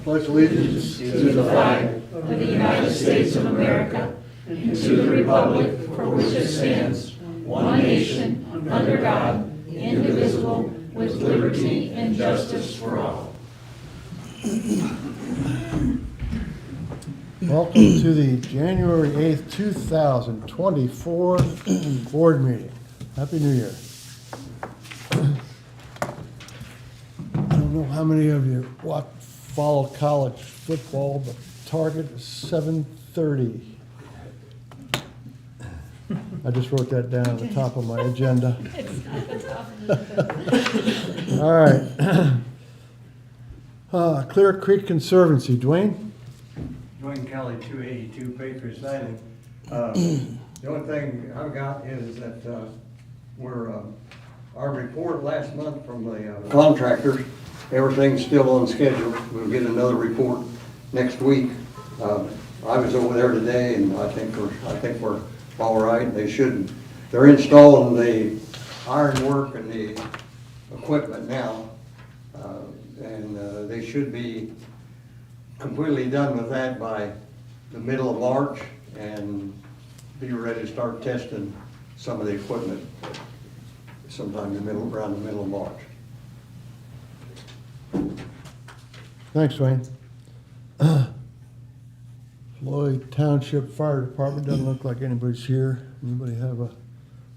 pledge allegiance to the flag of the United States of America and to the republic for which it stands, one nation, under God, indivisible, with liberty and justice for all. Welcome to the January 8th, 2024 board meeting. Happy New Year. I don't know how many of you follow college football, but target is 7:30. I just wrote that down at the top of my agenda. All right. Clear Creek Conservancy, Dwayne? Dwayne Kelly, 282 Patriots Island. The only thing I've got is that our report last month from the contractors, everything's still on schedule. We'll get another report next week. I was over there today, and I think we're all right. They're installing the ironwork and the equipment now, and they should be completely done with that by the middle of March and be ready to start testing some of the equipment sometime around the middle of March. Thanks, Dwayne. Floyd Township Fire Department, doesn't look like anybody's here. Anybody have a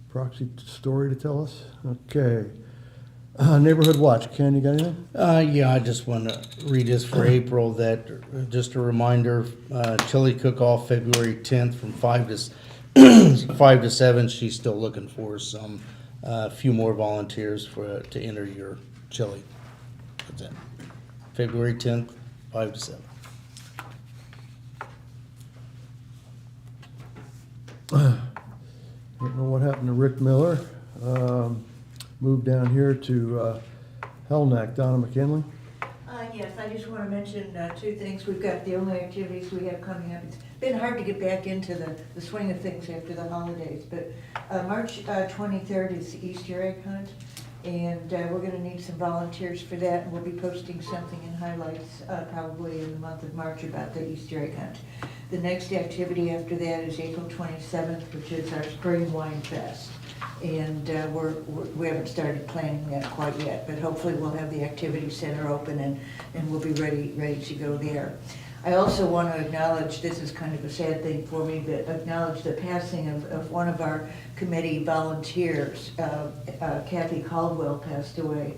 proxy story to tell us? Okay. Neighborhood Watch, Ken, you got anything? Yeah, I just want to read this for April, that, just a reminder, chili cook-off February 10th from 5 to 7. She's still looking for some, few more volunteers to enter your chili. That's it. February 10th, 5 to 7. Don't know what happened to Rick Miller. Moved down here to Hellneck. Donna McKinley. Yes, I just want to mention two things. We've got the only activities we have coming up. It's been hard to get back into the swing of things after the holidays, but March 23rd is the Easter egg hunt, and we're going to need some volunteers for that, and we'll be posting something in highlights probably in the month of March about the Easter egg hunt. The next activity after that is April 27th, which is our Spring Wine Fest. And we haven't started planning that quite yet, but hopefully we'll have the activity center open and we'll be ready to go there. I also want to acknowledge, this is kind of a sad thing for me, but acknowledge the passing of one of our committee volunteers. Kathy Caldwell passed away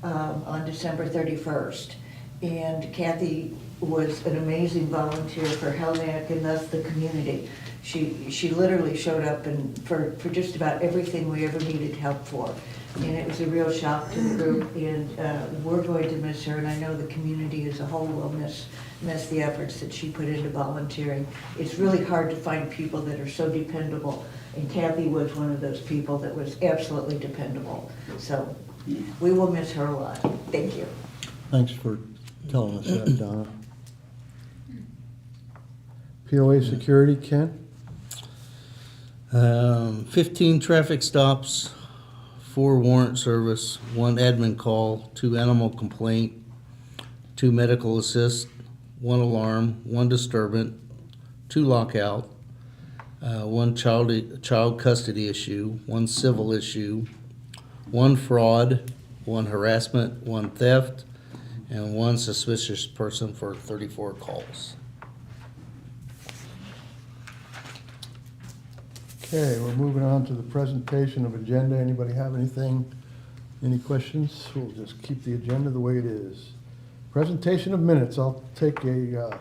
on December 31st. And Kathy was an amazing volunteer for Hellneck and thus the community. She literally showed up for just about everything we ever needed help for. And it was a real shock to the group, and we're going to miss her, and I know the community as a whole will miss the efforts that she put into volunteering. It's really hard to find people that are so dependable, and Kathy was one of those people that was absolutely dependable. So we will miss her a lot. Thank you. Thanks for telling us that, Donna. POA security, Ken? 15 traffic stops, 4 warrant service, 1 admin call, 2 animal complaint, 2 medical assist, 1 alarm, 1 disturbance, 2 lockout, 1 child custody issue, 1 civil issue, 1 fraud, 1 harassment, 1 theft, and 1 suspicious person for 34 calls. Okay, we're moving on to the presentation of agenda. Anybody have anything, any questions? We'll just keep the agenda the way it is. Presentation of minutes. I'll take a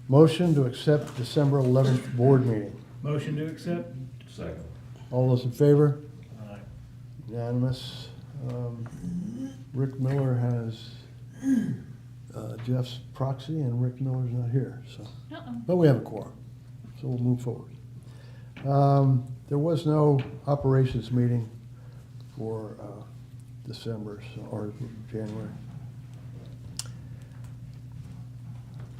motion to accept December 11th board meeting. Motion to accept? Second. All those in favor? Aye. Unanimous. Rick Miller has Jeff's proxy, and Rick Miller's not here, so. But we have a quorum, so we'll move forward. There was no operations meeting for December or January.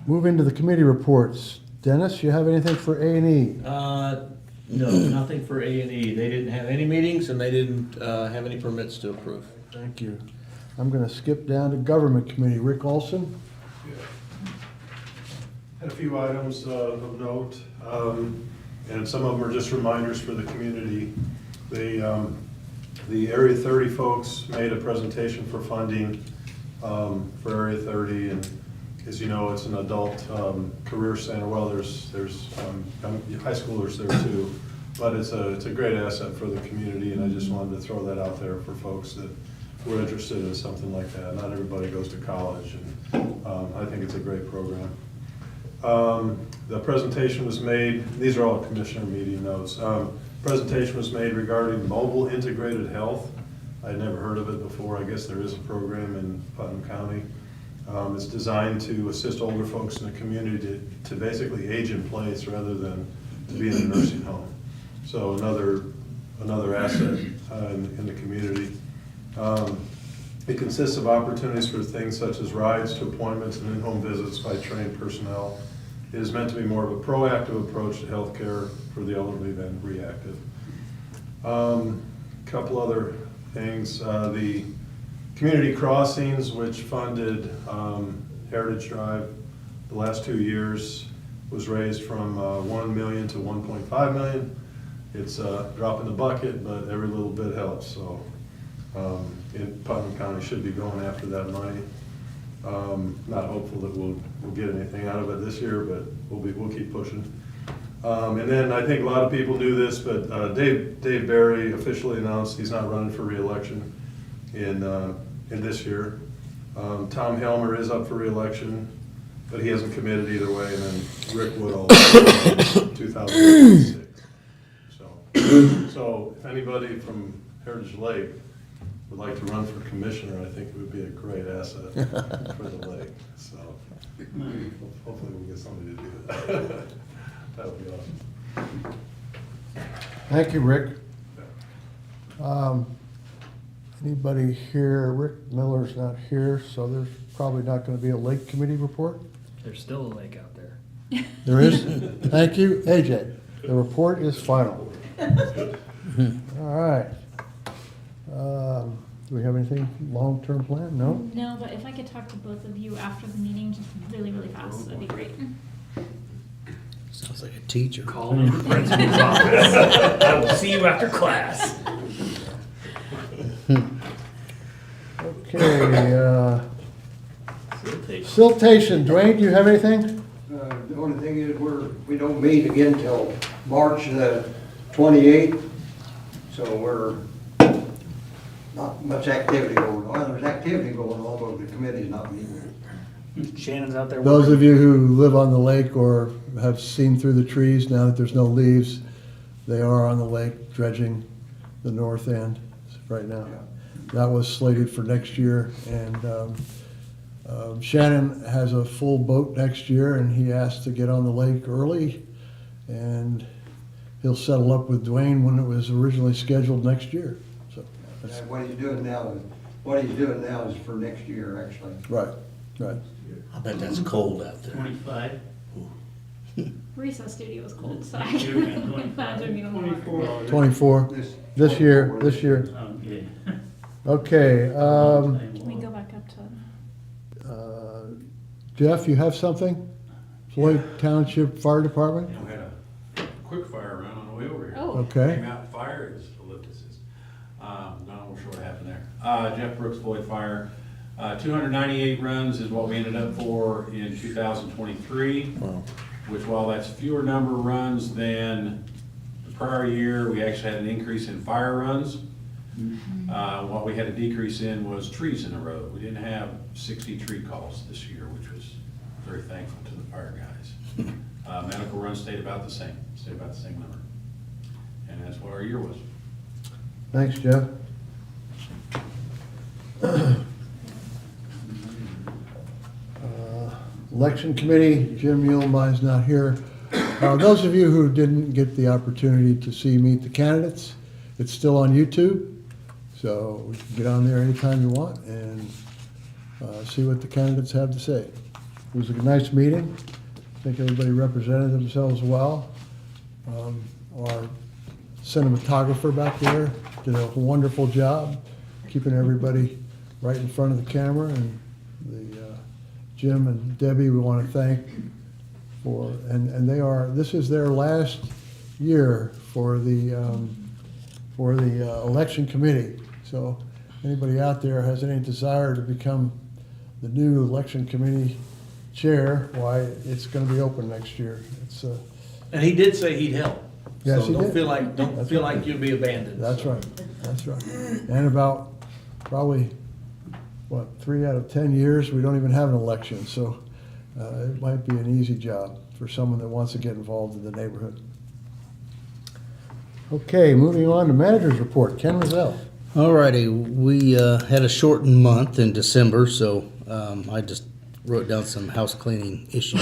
Move into the committee reports. Dennis, you have anything for A&E? No, nothing for A&E. They didn't have any meetings and they didn't have any permits to approve. Thank you. I'm going to skip down to government committee. Rick Olson? Had a few items of note, and some of them are just reminders for the community. The Area 30 folks made a presentation for funding for Area 30, and as you know, it's an adult career center. Well, there's high schoolers there too, but it's a great asset for the community, and I just wanted to throw that out there for folks that were interested in something like that. Not everybody goes to college, and I think it's a great program. The presentation was made, these are all commissioner meeting notes. Presentation was made regarding mobile integrated health. I'd never heard of it before. I guess there is a program in Putnam County. It's designed to assist older folks in the community to basically age in place rather than to be in a nursing home. So another asset in the community. It consists of opportunities for things such as rides to appointments and in-home visits by trained personnel. It is meant to be more of a proactive approach to healthcare for the elderly than reactive. Couple other things. The community crossings, which funded Heritage Drive the last 2 years, was raised from 1 million to 1.5 million. It's a drop in the bucket, but every little bit helps. So Putnam County should be going after that money. Not hopeful that we'll get anything out of it this year, but we'll keep pushing. And then I think a lot of people knew this, but Dave Barry officially announced he's not running for re-election in this year. Tom Helmer is up for re-election, but he hasn't committed either way. And then Rick Woodall, 2006. So if anybody from Heritage Lake would like to run for commissioner, I think it would be a great asset for the lake. So hopefully we'll get somebody to do that. That would be awesome. Thank you, Rick. Anybody here? Rick Miller's not here, so there's probably not going to be a lake committee report. There's still a lake out there. There is? Thank you, AJ. The report is final. All right. Do we have anything long-term plan? No? No, but if I could talk to both of you after the meeting, just really, really fast, that'd be great. Sounds like a teacher. Call me to the principal's office. I will see you after class. Okay, siltation. Dwayne, do you have anything? The only thing is we don't meet again till March the 28th, so we're not much activity going on. Well, there's activity going on, but the committee's not meeting. Shannon's out there. Those working. of you who live on the lake or have seen through the trees now that there's no leaves, they are on the lake dredging the north end right now. That was slated for next year, and Shannon has a full boat next year, and he asked to get on the lake early, and he'll settle up with Dwayne when it was originally scheduled next year. So that's And what he's doing now is for next year, actually. right. I bet that's cold out there. 25. Recess duty was cold, so I can only imagine even more. 24 this year. Okay. Okay. Can we go back up to? Jeff, you have something? Floyd Township Fire Department? We had a quick fire run on the way over here. Oh. Okay. Came out and fire, it's ellipsis. Not sure what happened there. Jeff Brooks, Floyd Fire. 298 runs is what we ended up for in 2023. Wow. Which, while that's fewer number of runs than the prior year, we actually had an increase in fire runs. What we had a decrease in was trees in the road. We didn't have 60 tree calls this year, which was very thankful to the fire guys. Medical runs stayed about the same number. And that's what our year was. Thanks, Jeff. Election Committee, Jim Yulmai's not here. Those of you who didn't get the opportunity to see Meet the Candidates, it's still on YouTube, so we can get on there anytime you want and see what the candidates have to say. It was a nice meeting. I think everybody represented themselves well. Our cinematographer back there did a wonderful job keeping everybody right in front of the camera, and Jim and Debbie, we want to thank and this is their last year for the election committee. So anybody out there has any desire to become the new election committee chair, why, it's gonna be open next year. It's, And he did say he'd help. Yes, So he don't did. feel like, don't That's feel right. like you'll be abandoned. that's right, that's right. And about probably, 3 out of 10 years, we don't even have an election, so it might be an easy job for someone that wants to get involved in the neighborhood. Okay, moving on to manager's report. Ken Rozelle. Alrighty, we had a shortened month in December, so I just wrote down some house cleaning issues.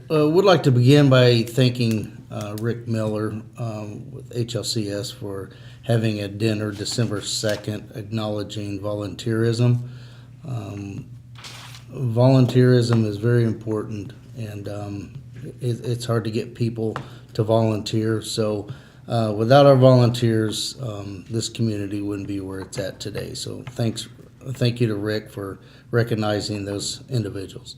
Would like to begin by thanking Rick Miller with HLCS for having a dinner December 2nd acknowledging volunteerism. Volunteerism is very important, and it's hard to get people to volunteer. So without our volunteers, this community wouldn't be where it's at today. So thank you to Rick for recognizing those individuals.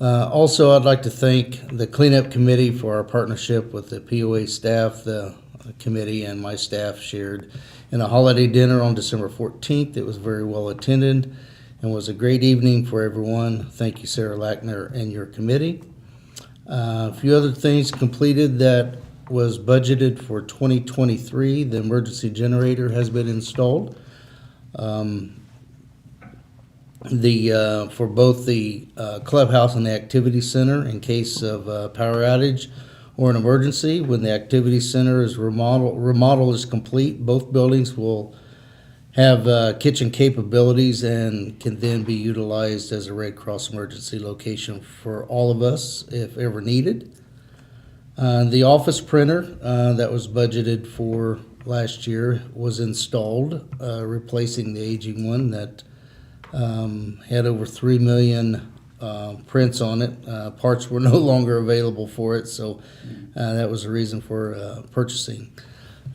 Also, I'd like to thank the cleanup committee for our partnership with the POA staff. The committee and my staff shared in a holiday dinner on December 14th. It was very well attended and was a great evening for everyone. Thank you, Sarah Lackner and your committee. A few other things completed that was budgeted for 2023. The emergency generator has been installed. For both the clubhouse and the activity center in case of power outage or an emergency. When the activity center is remodel is complete, both buildings will have kitchen capabilities and can then be utilized as a Red Cross emergency location for all of us if ever needed. The office printer that was budgeted for last year was installed, replacing the aging one that had over 3 million prints on it. Parts were no longer available for it, so that was the reason for purchasing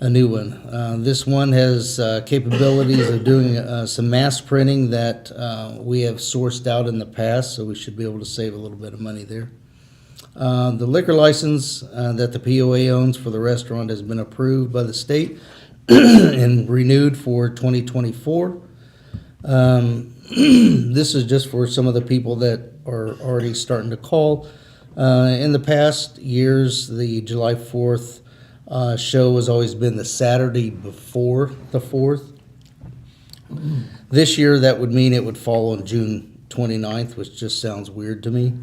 a new one. This one has capabilities of doing some mass printing that we have sourced out in the past, so we should be able to save a little bit of money there. The liquor license that the POA owns for the restaurant has been approved by the state and renewed for 2024. This is just for some of the people that are already starting to call. In the past years, the July 4th show has always been the Saturday before the 4th. This year, that would mean it would fall on June 29th, which just sounds weird to me.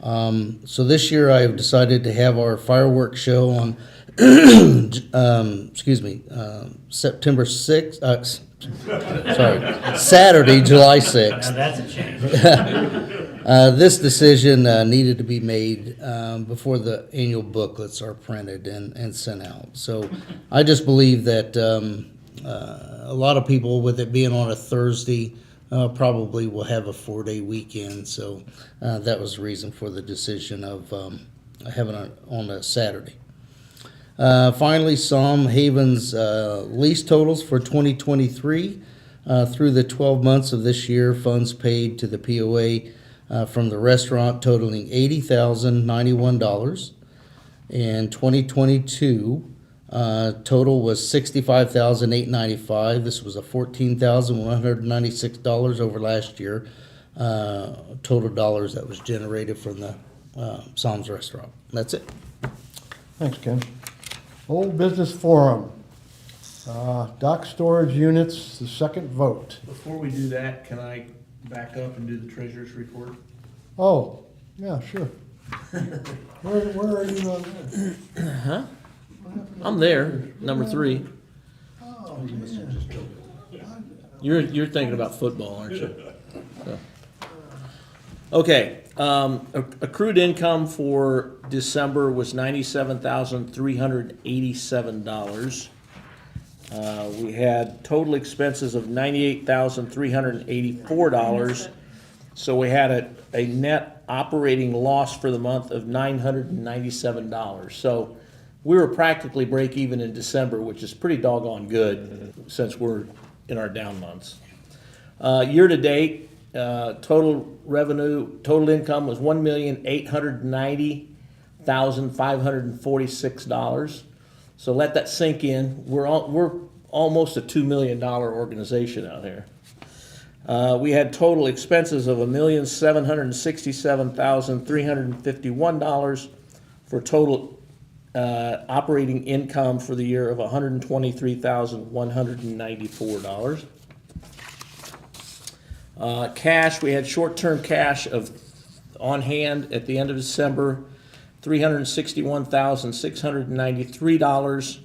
So this year, I have decided to have our fireworks show on, September 6th. Saturday, July 6th. Now that's a change. This decision needed to be made before the annual booklets are printed and sent out. So I just believe that a lot of people, with it being on a Thursday, probably will have a 4-day weekend. So that was the reason for the decision of having it on a Saturday. Finally, Psalm Haven's lease totals for 2023 through the 12 months of this year. Funds paid to the POA from the restaurant totaling $80,091. And 2022 total was $65,895. This was a $14,196 over last year. Total dollars that was generated from the Psalms restaurant. That's it. Thanks, Ken. Old Business Forum. Dock storage units, the second vote. Before we do that, can I back up and do the treasurer's report? Oh, yeah, sure. Where are you on that? Huh? I'm there, number 3. Oh, You're thinking about football, aren't you? So. Okay, accrued income for December was $97,387. We had total expenses of $98,384. So we had a net operating loss for the month of $997. So we were practically break even in December, which is pretty doggone good since we're in our down months. Year to date, total revenue, total income was $1,890,546. So let that sink in. We're almost a $2 million organization out here. We had total expenses of $1,767,351 for total operating income for the year of $123,194. Cash, we had short-term cash of on hand at the end of December, $361,693.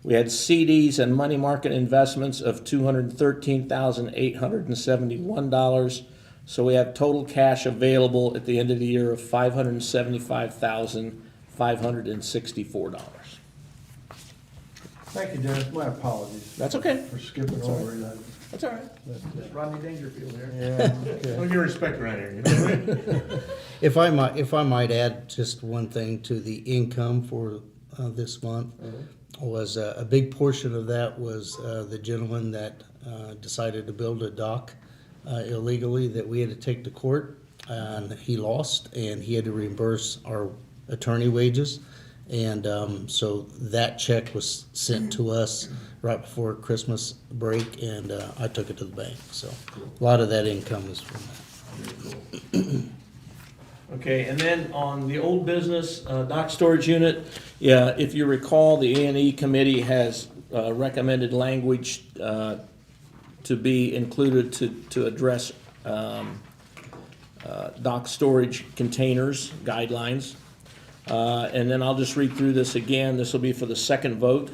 We had CDs and money market investments of $213,871. So we have total cash available at the end of the year of $575,564. Thank you, Dennis. My apologies. That's okay. For skipping all over that. That's all right. Rodney Dangerfield here. Yeah, okay. Don't get respect around here, you know? If I might add just one thing to the income for this month, was a big portion of that was the gentleman that decided to build a dock illegally that we had to take to court, and he lost, and he had to reimburse our attorney wages. And so that check was sent to us right before Christmas break, and I took it to the bank. So a lot of that income is from that. Okay, and then on the old business, dock storage unit, yeah, if you recall, the A&E committee has recommended language to be included to address dock storage containers guidelines. And then I'll just read through this again. This will be for the second vote.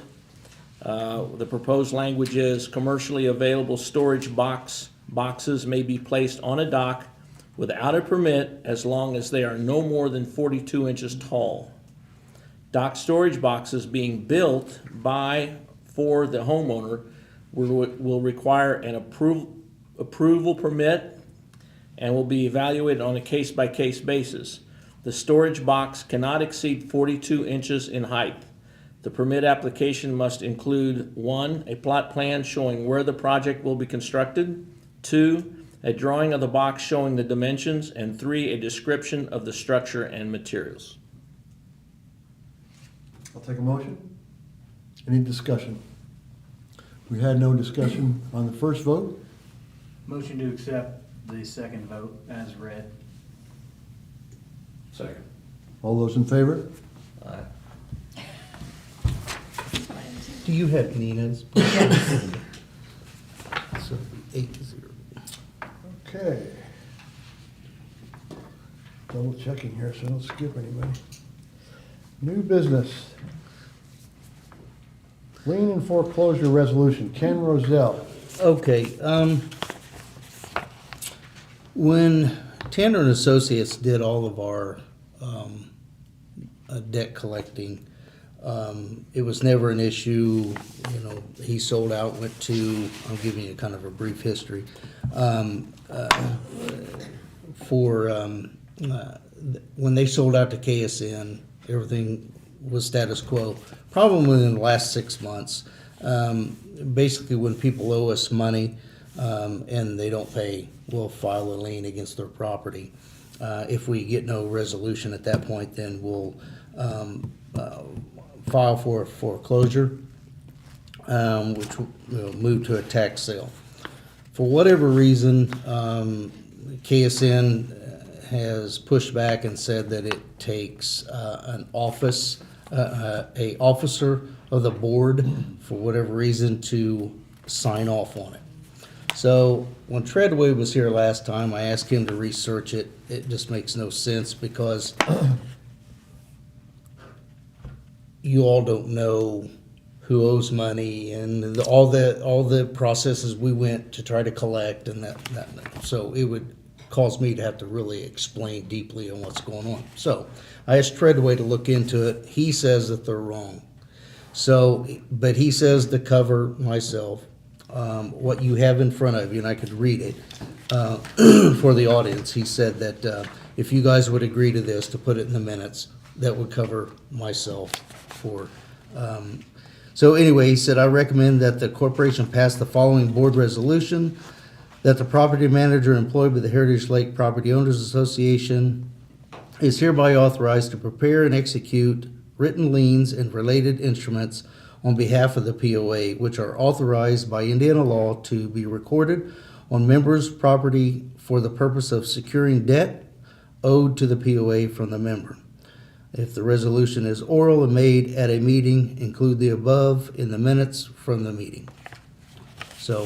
The proposed language is commercially available storage boxes may be placed on a dock without a permit as long as they are no more than 42 inches tall. Dock storage boxes being built for the homeowner will require an approval permit and will be evaluated on a case-by-case basis. The storage box cannot exceed 42 inches in height. The permit application must include 1, a plot plan showing where the project will be constructed, 2, a drawing of the box showing the dimensions, and 3, a description of the structure and materials. I'll take a motion. Any discussion? We had no discussion on the first vote. Motion to accept the second vote as read. Second. All those in favor? Do you have Nina's? So 8-0. Okay. Double checking here so I don't skip anybody. New business. Lien and foreclosure resolution, Ken Rozelle. Okay, when Tanner and Associates did all of our debt collecting, it was never an issue. You know, he sold out, went to, I'm giving you kind of a brief history. When they sold out to KSN, everything was status quo. Problem within the last 6 months, basically when people owe us money and they don't pay, we'll file a lien against their property. If we get no resolution at that point, then we'll file for a foreclosure, which will move to a tax sale. For whatever reason, KSN has pushed back and said that it takes an officer of the board, for whatever reason, to sign off on it. So when Treadway was here last time, I asked him to research it. It just makes no sense because you all don't know who owes money and all the processes we went to try to collect and that. So it would cause me to have to really explain deeply on what's going on. So I asked Treadway to look into it. He says that they're wrong. So, but he says to cover myself, what you have in front of you, and I could read it for the audience. He said that if you guys would agree to this, to put it in the minutes, that would cover myself for. So anyway, he said, I recommend that the corporation pass the following board resolution. that the property manager employed by the Heritage Lake Property Owners Association is hereby authorized to prepare and execute written liens and related instruments on behalf of the POA, which are authorized by Indiana law to be recorded on members' property for the purpose of securing debt owed to the POA from the member. If the resolution is oral and made at a meeting, include the above in the minutes from the meeting. So,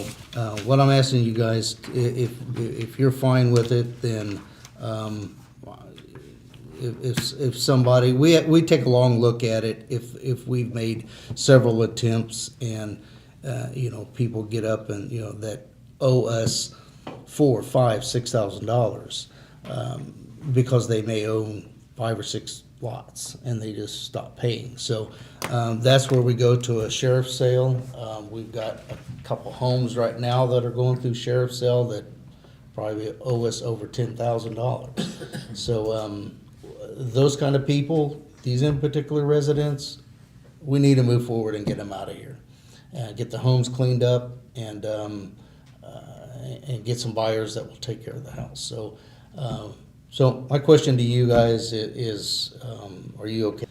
what I'm asking you guys, if you're fine with it, then, if somebody, we take a long look at it, if we've made several attempts and, people get up and, that owe us $4,000, $5,000, $6,000, because they may own 5 or 6 lots and they just stop paying. So, that's where we go to a sheriff's sale. We've got a couple homes right now that are going through sheriff's sale that probably owe us over $10,000. So, those kind of people, these in particular residents, we need to move forward and get them out of here. Get the homes cleaned up and get some buyers that will take care of the house. So my question to you guys is, are you okay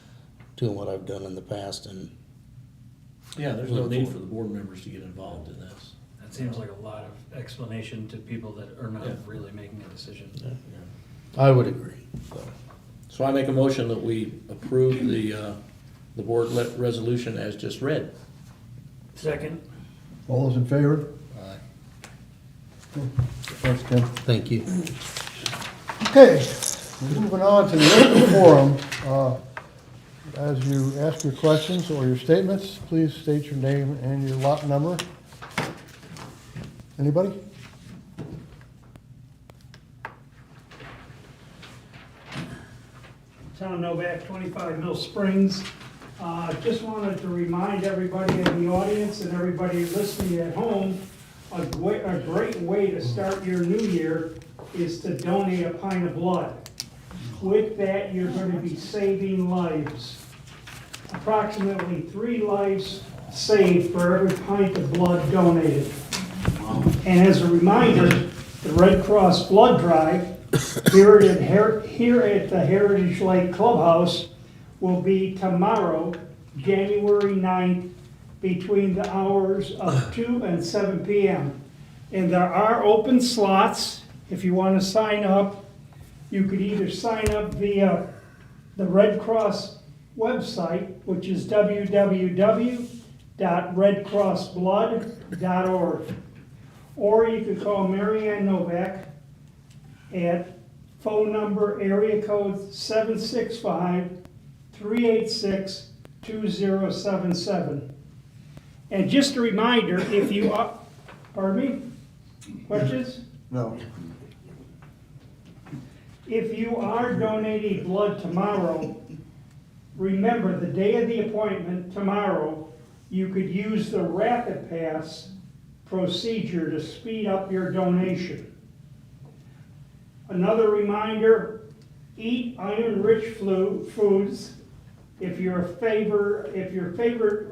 doing what I've done in the past? And Yeah, there's no need for the board members to get involved in this. That seems like a lot of explanation to people that are Yeah. not really making a decision. I would agree. So I make a motion that we approve the board resolution as just read. Second. All those in favor? Thanks, Tim. Thank you. Okay, moving on to the open forum. As you ask your questions or your statements, please state your name and your lot number. Anybody? Tom Novak, 25 Mill Springs. Just wanted to remind everybody in the audience and everybody listening at home, a great way to start your new year is to donate a pint of blood. With that, you're going to be saving lives. Approximately 3 lives saved for every pint of blood donated. And as a reminder, the Red Cross Blood Drive here at the Heritage Lake Clubhouse will be tomorrow, January 9th, between the hours of 2 and 7 p.m. And there are open slots. If you want to sign up, you could either sign up via the Red Cross website, which is www.redcrossblood.org. Or you could call Marianne Novak at phone number area code 765-386-2077. And just a reminder, if you are, pardon me? Questions? No. If you are donating blood tomorrow, remember the day of the appointment tomorrow, you could use the Rapid Pass procedure to speed up your donation. Another reminder, eat iron-rich foods. If your favorite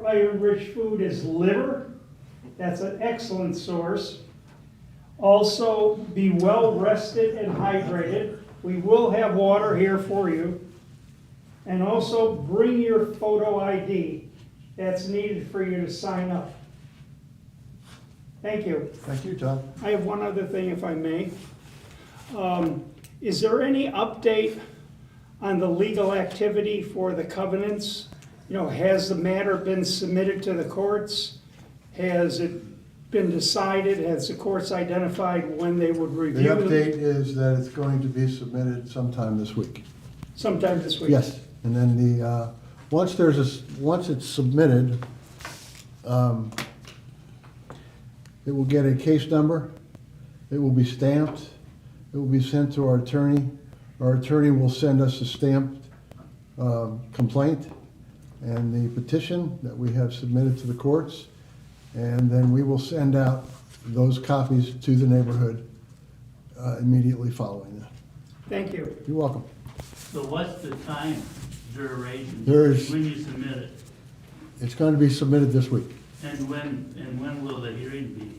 iron-rich food is liver, that's an excellent source. Also, be well rested and hydrated. We will have water here for you. And also, bring your photo ID. That's needed for you to sign up. Thank you. Thank you, Tom. I have one other thing, if I may. Is there any update on the legal activity for the covenants? Has the matter been submitted to the courts? Has it been decided? Has the courts identified when they would The review them? update is that it's going to be submitted sometime this week. Sometime this week? Yes, and then once it's submitted, it will get a case number, it will be stamped, it will be sent to our attorney. Our attorney will send us a stamped complaint and the petition that we have submitted to the courts, and then we will send out those copies to the neighborhood immediately following that. Thank you. You're welcome. So what's the time duration There's- when you submit it? It's going to be submitted this week. And when will the hearing be?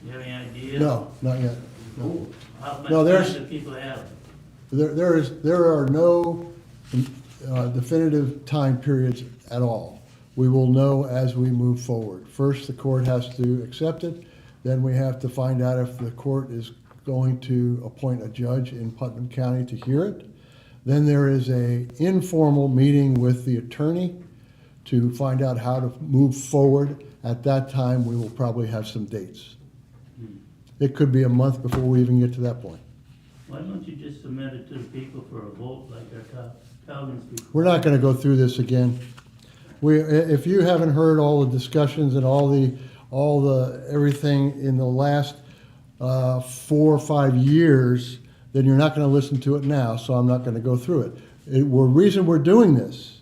You have any idea? No, not yet. No. How much No, time there's- do people have? There are no definitive time periods at all. We will know as we move forward. First, the court has to accept it, then we have to find out if the court is going to appoint a judge in Putnam County to hear it. Then there is a informal meeting with the attorney to find out how to move forward. At that time, we will probably have some dates. It could be a month before we even get to that point. Why don't you just submit it to the people for a vote like our Calvin's people? We're not gonna go through this again. If you haven't heard all the discussions and all the, everything in the last 4 or 5 years, then you're not gonna listen to it now, so I'm not gonna go through it. The reason we're doing this,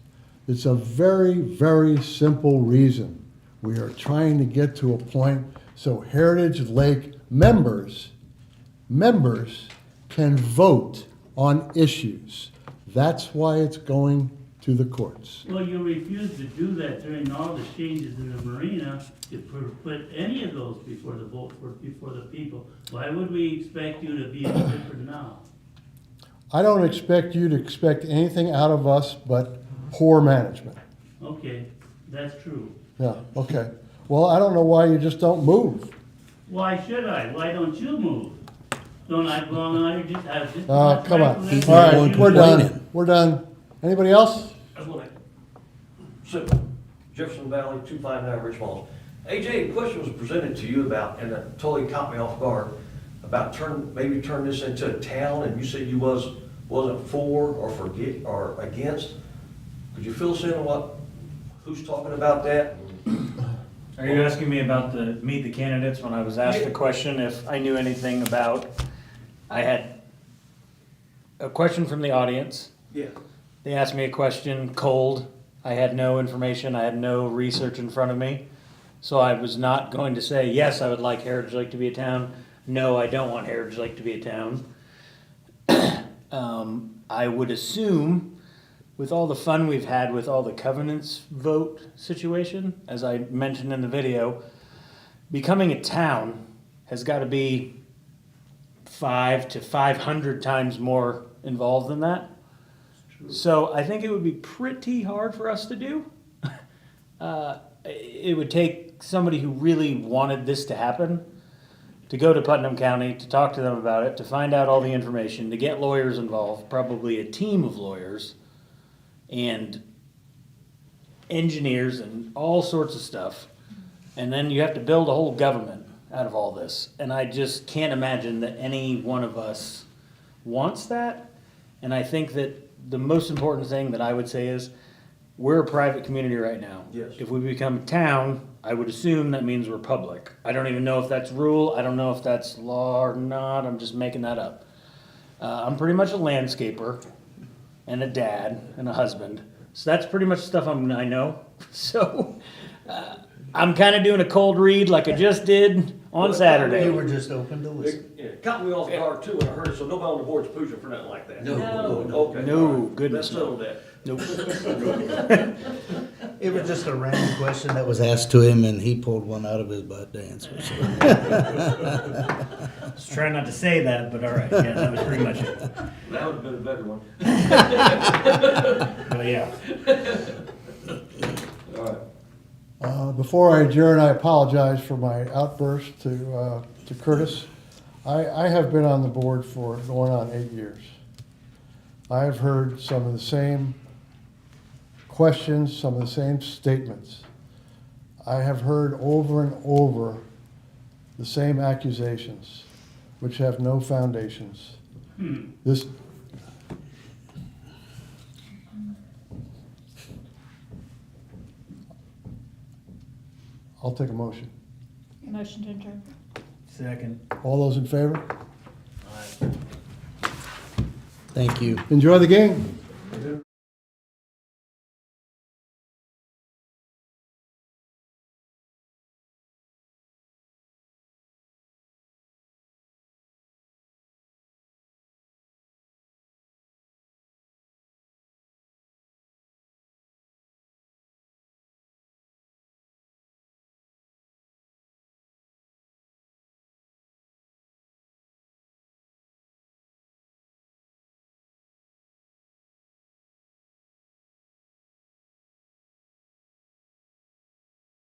it's a very, very simple reason. We are trying to get to a point so Heritage Lake members can vote on issues. That's why it's going to the courts. Well, you refused to do that during all the changes in the marina, to put any of those before the vote, before the people. Why would we expect you to be any different now? I don't expect you to expect anything out of us but poor management. Okay, that's true. Yeah, okay. Well, I don't know why you just don't move. Why should I? Why don't you move? Don't I belong on your, just, I was just. Come on. He's All right, one we're done. complaining. We're done. Anybody else? That's what simple. Jefferson Valley, 259 Rich Falls. AJ, a question was presented to you about, and it totally caught me off guard, about maybe turn this into a town, and you said you wasn't for or against. Could you fill us in on who's talking about that? Are you asking me about the meet the candidates when I was asked the question if I knew anything about? I had a question from the audience. Yeah. They asked me a question cold. I had no information. I had no research in front of me. So I was not going to say, yes, I would like Heritage Lake to be a town. No, I don't want Heritage Lake to be a town. I would assume, with all the fun we've had with all the covenants vote situation, as I mentioned in the video, becoming a town has got to be 500 to 500 times more involved than that. So I think it would be pretty hard for us to do. It would take somebody who really wanted this to happen to go to Putnam County, to talk to them about it, to find out all the information, to get lawyers involved, probably a team of lawyers and engineers and all sorts of stuff. And then you have to build a whole government out of all this. And I just can't imagine that any one of us wants that. And I think that the most important thing that I would say is we're a private community right now. Yes. If we become a town, I would assume that means we're public. I don't even know if that's rule. I don't know if that's law or not. I'm just making that up. I'm pretty much a landscaper and a dad and a husband. So that's pretty much stuff I know. So I'm kind of doing a cold read like I just did on Saturday. You were just open to listen. It caught me off guard too when I heard it, so nobody on the board's pushing for nothing like that. No. Okay. No, goodness, Let's settle that. Nope. It was just a random question that was asked to him, and he pulled one out of his butt to answer. So. I was trying not to say that, but all right. Yeah, that was pretty much it. That would have been a better one. But yeah. All right. Before I adjourn, I apologize for my outburst to Curtis. I have been on the board for going on 8 years. I have heard some of the same questions, some of the same statements. I have heard over and over the same accusations, which have no foundations. This, I'll take a motion. Motion to adjourn. Second. All those in favor? Thank you. Enjoy the game.